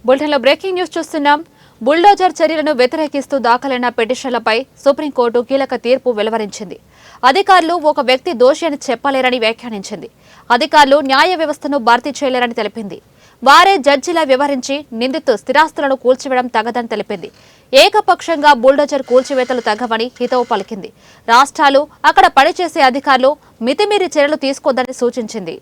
బులెటిన్లో breaking news చూస్తున్నాం. Bulldozer చర్యలను వ్యతిరేకిస్తూ దాఖలైన పిటిషన్లపై సుప్రీంకోర్టు కీలక తీర్పు వెలువరించింది. అధికారులు ఒక వ్యక్తి దోషి అని చెప్పలేరని వ్యాఖ్యానించింది. అధికారులు న్యాయ వ్యవస్థను భర్తీ చేయలేరని తెలిపింది. వారే జడ్జిలా వ్యవహరించి నిందితు స్థిరాస్తులను కూల్చివేయడం తగదని తెలిపింది. ఏకపక్షంగా బుల్డోజర్ కూల్చివేతలు తగ్గవని హితవు పలికింది. రాష్ట్రాలు అక్కడ పనిచేసే అధికారులు మితిమీరి చర్యలు తీసుకోవద్దని సూచించింది.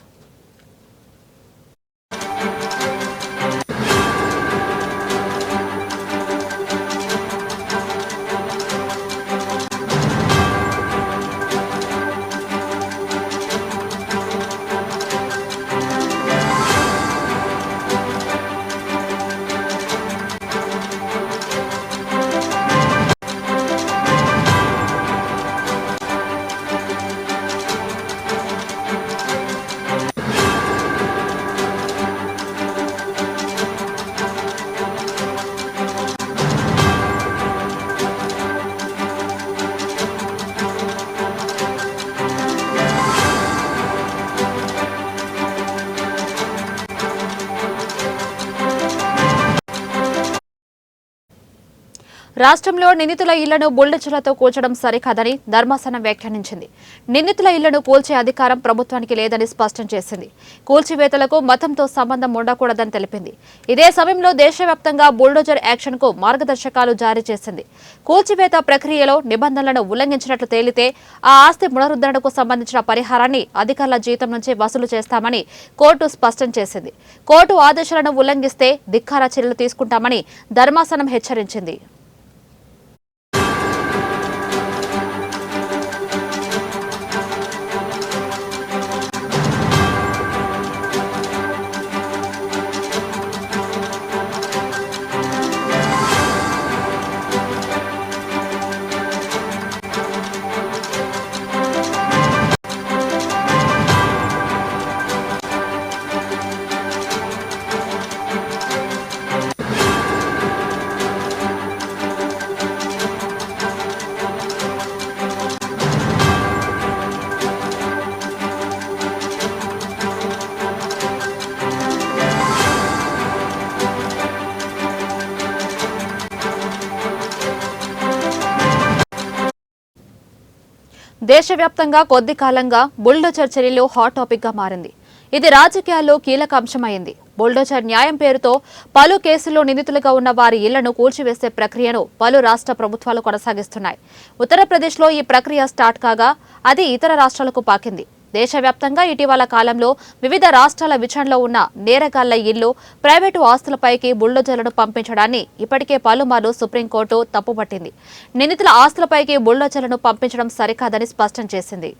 రాష్ట్రంలో నిందితుల ఇళ్లను బుల్డోజర్లతో కూల్చడం సరికాదని ధర్మాసనం వ్యాఖ్యానించింది. నిందితుల ఇళ్లను కూల్చే అధికారం ప్రభుత్వానికి లేదని స్పష్టం చేసింది. కూల్చివేతలకు మతంతో సంబంధం ఉండకూడదని తెలిపింది. ఇదే సమయంలో దేశవ్యాప్తంగా బుల్డోజర్ యాక్షన్కు మార్గదర్శకాలు జారీ చేసింది. కూల్చివేత ప్రక్రియలో నిబంధనలను ఉల్లంఘించినట్లు తేలితే ఆ ఆస్తి పునరుద్ధరణకు సంబంధించిన పరిహారాన్ని అధికారుల జీతం నుంచి వసూలు చేస్తామని కోర్టు స్పష్టం చేసింది. కోర్టు ఆదేశాలను ఉల్లంఘిస్తే ధిక్కార చర్యలు తీసుకుంటామని ధర్మాసనం హెచ్చరించింది. దేశవ్యాప్తంగా కొద్ది కాలంగా బుల్డోజర్ చర్యలు హాట్ టాపిక్ గా మారింది. ఇది రాజకీయాల్లో కీలక అంశమైంది. బుల్డోజర్ న్యాయం పేరుతో పలు కేసుల్లో నిందితులుగా ఉన్న వారి ఇళ్లను కూల్చివేసే ప్రక్రియను పలు రాష్ట్ర ప్రభుత్వాలు కొనసాగిస్తున్నాయి. ఉత్తరప్రదేశ్లో ఈ ప్రక్రియ స్టార్ట్ కాగా అది ఇతర రాష్ట్రాలకు పాకింది. దేశవ్యాప్తంగా ఇటీవల కాలంలో వివిధ రాష్ట్రాల విచారణలో ఉన్న నేరగాళ్ల ఇళ్లు, ప్రైవేటు ఆస్తులపైకి బుల్డోజర్లను పంపించడాన్ని ఇప్పటికే పలుమార్లు సుప్రీంకోర్టు తప్పుపట్టింది. నిందితుల ఆస్తులపైకి బుల్డోజర్లను పంపించడం సరికాదని స్పష్టం చేసింది.